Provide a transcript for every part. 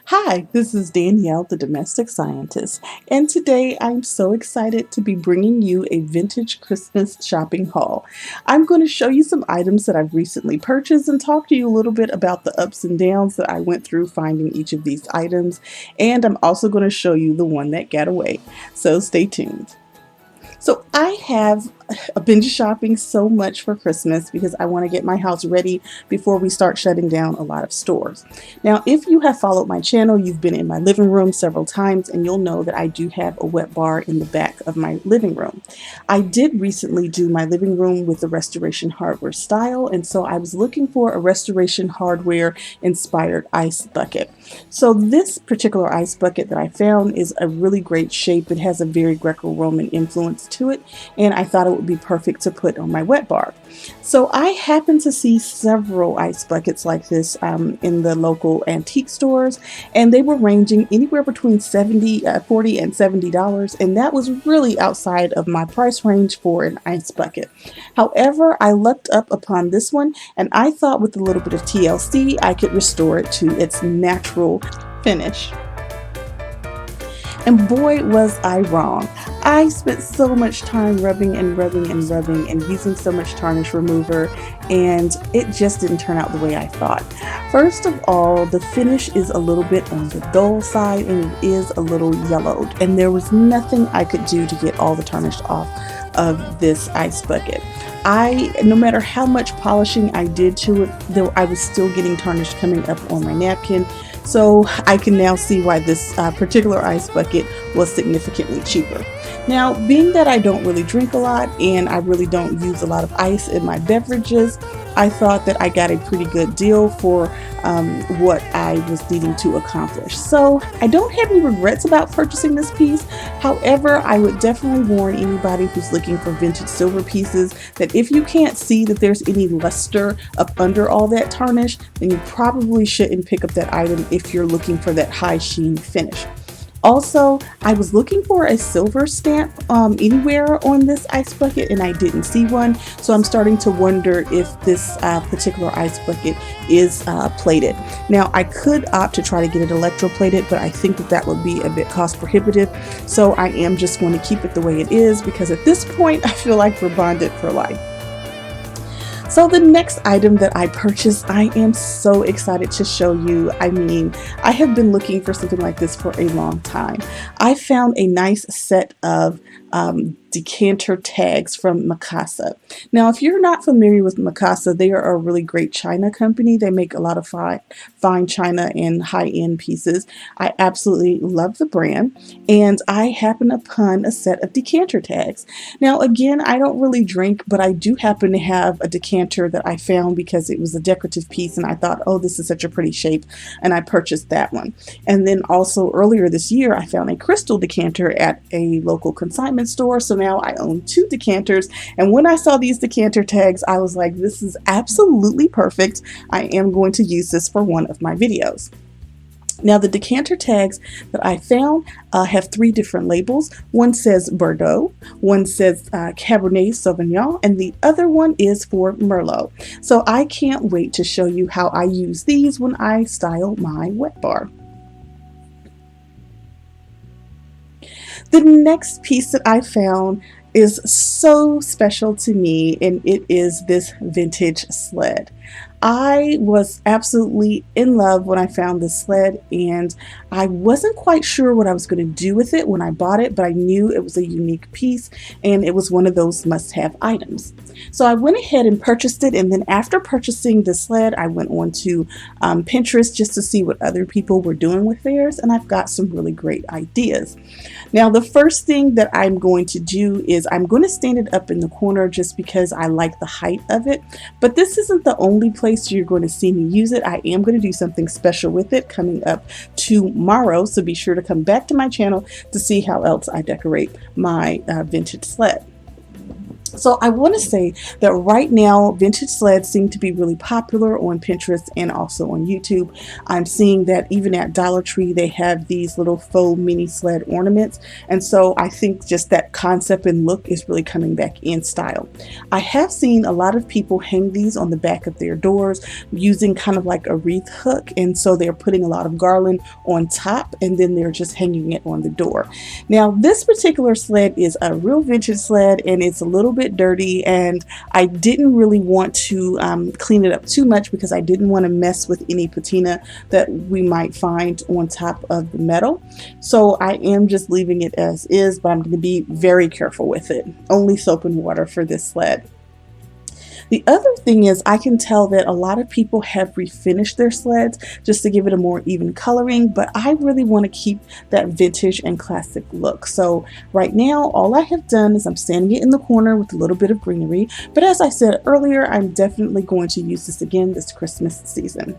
Hi, this is Danielle, the domestic scientist, and today I'm so excited to be bringing you a vintage Christmas shopping haul. I'm going to show you some items that I've recently purchased and talk to you a little bit about the ups and downs that I went through finding each of these items, and I'm also going to show you the one that got away. So stay tuned. So I have been shopping so much for Christmas because I want to get my house ready before we start shutting down a lot of stores. Now, if you have followed my channel, you've been in my living room several times and you'll know that I do have a wet bar in the back of my living room. I did recently do my living room with the restoration hardware style, and so I was looking for a restoration hardware inspired ice bucket. So this particular ice bucket that I found is a really great shape. It has a very Greco-Roman influence to it, and I thought it would be perfect to put on my wet bar. So I happened to see several ice buckets like this in the local antique stores, and they were ranging anywhere between $40 and $70, and that was really outside of my price range for an ice bucket. However, I looked up upon this one, and I thought with a little bit of TLC, I could restore it to its natural finish. And boy, was I wrong. I spent so much time rubbing and rubbing and rubbing and using so much tarnish remover, and it just didn't turn out the way I thought. First of all, the finish is a little bit on the dull side and it is a little yellowed, and there was nothing I could do to get all the tarnish off of this ice bucket. No matter how much polishing I did to it, though, I was still getting tarnish coming up on my napkin. So I can now see why this particular ice bucket was significantly cheaper. Now, being that I don't really drink a lot and I really don't use a lot of ice in my beverages, I thought that I got a pretty good deal for what I was needing to accomplish. So I don't have any regrets about purchasing this piece. However, I would definitely warn anybody who's looking for vintage silver pieces that if you can't see that there's any luster up under all that tarnish, then you probably shouldn't pick up that item if you're looking for that high sheen finish. Also, I was looking for a silver stamp anywhere on this ice bucket and I didn't see one, so I'm starting to wonder if this particular ice bucket is plated. Now, I could opt to try to get it electroplated, but I think that would be a bit cost prohibitive, so I am just going to keep it the way it is because at this point I feel like we're bonded for life. So the next item that I purchased, I am so excited to show you. I mean, I have been looking for something like this for a long time. I found a nice set of Decanter Tags from Mikasa. Now, if you're not familiar with Mikasa, they are a really great china company. They make a lot of fine china and high-end pieces. I absolutely love the brand, and I happened upon a set of Decanter Tags. Now, again, I don't really drink, but I do happen to have a decanter that I found because it was a decorative piece, and I thought, oh, this is such a pretty shape, and I purchased that one. And then also earlier this year, I found a crystal decanter at a local consignment store, so now I own two decanters, and when I saw these Decanter Tags, I was like, this is absolutely perfect. I am going to use this for one of my videos. Now, the Decanter Tags that I found have three different labels. One says Bordeaux, one says Cabernet Sauvignon, and the other one is for Merlot. So I can't wait to show you how I use these when I style my wet bar. The next piece that I found is so special to me, and it is this vintage sled. I was absolutely in love when I found this sled, and I wasn't quite sure what I was going to do with it when I bought it, but I knew it was a unique piece and it was one of those must-have items. So I went ahead and purchased it, and then after purchasing the sled, I went on to Pinterest just to see what other people were doing with theirs, and I've got some really great ideas. Now, the first thing that I'm going to do is I'm going to stand it up in the corner just because I like the height of it, but this isn't the only place you're going to see me use it. I am going to do something special with it coming up tomorrow, so be sure to come back to my channel to see how else I decorate my vintage sled. So I want to say that right now, vintage sleds seem to be really popular on Pinterest and also on YouTube. I'm seeing that even at Dollar Tree, they have these little faux mini sled ornaments. And so I think just that concept and look is really coming back in style. I have seen a lot of people hang these on the back of their doors using kind of like a wreath hook. And so they're putting a lot of garland on top and then they're just hanging it on the door. Now, this particular sled is a real vintage sled and it's a little bit dirty, and I didn't really want to clean it up too much because I didn't want to mess with any patina that we might find on top of the metal. So I am just leaving it as is, but I'm going to be very careful with it. Only soap and water for this sled. The other thing is I can tell that a lot of people have refinished their sleds just to give it a more even coloring, but I really want to keep that vintage and classic look. So right now, all I have done is I'm standing it in the corner with a little bit of greenery, but as I said earlier, I'm definitely going to use this again this Christmas season.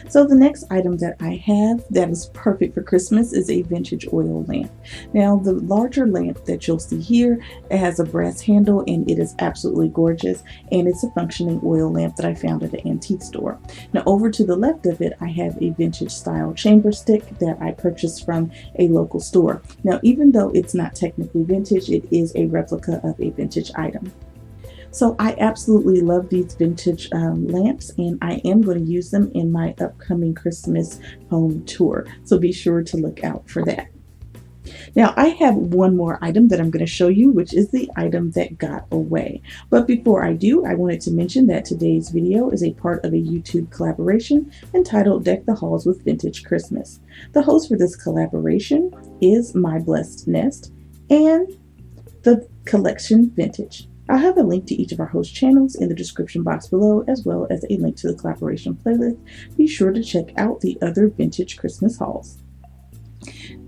So the next item that I have that is perfect for Christmas is a vintage oil lamp. Now the larger lamp that you'll see here, it has a brass handle and it is absolutely gorgeous, and it's a functioning oil lamp that I found at an antique store. Now over to the left of it, I have a vintage style Chamberstick that I purchased from a local store. Now even though it's not technically vintage, it is a replica of a vintage item. So I absolutely love these vintage lamps, and I am going to use them in my upcoming Christmas home tour. So be sure to look out for that. Now I have one more item that I'm going to show you, which is the item that got away. But before I do, I wanted to mention that today's video is a part of a YouTube collaboration entitled Deck the Halls with Vintage Christmas. The host for this collaboration is My Blessed Nest and the collection Vintage. I'll have a link to each of our host channels in the description box below, as well as a link to the collaboration playlist. Be sure to check out the other vintage Christmas hauls.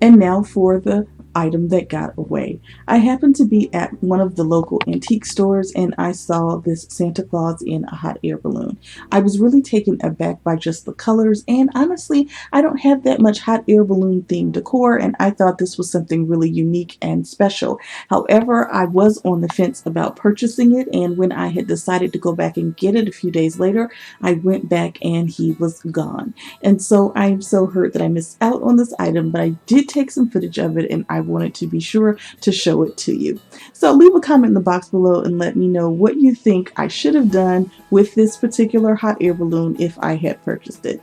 And now for the item that got away. I happened to be at one of the local antique stores and I saw this Santa Claus in a hot air balloon. I was really taken aback by just the colors, and honestly, I don't have that much hot air balloon themed decor, and I thought this was something really unique and special. However, I was on the fence about purchasing it, and when I had decided to go back and get it a few days later, I went back and he was gone. And so I am so hurt that I missed out on this item, but I did take some footage of it and I wanted to be sure to show it to you. So leave a comment in the box below and let me know what you think I should have done with this particular hot air balloon if I had purchased it.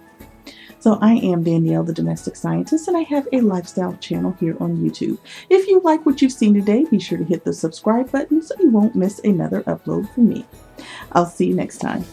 So I am Danielle, the Domestic Scientist, and I have a lifestyle channel here on YouTube. If you like what you've seen today, be sure to hit the subscribe button so you won't miss another upload from me. I'll see you next time.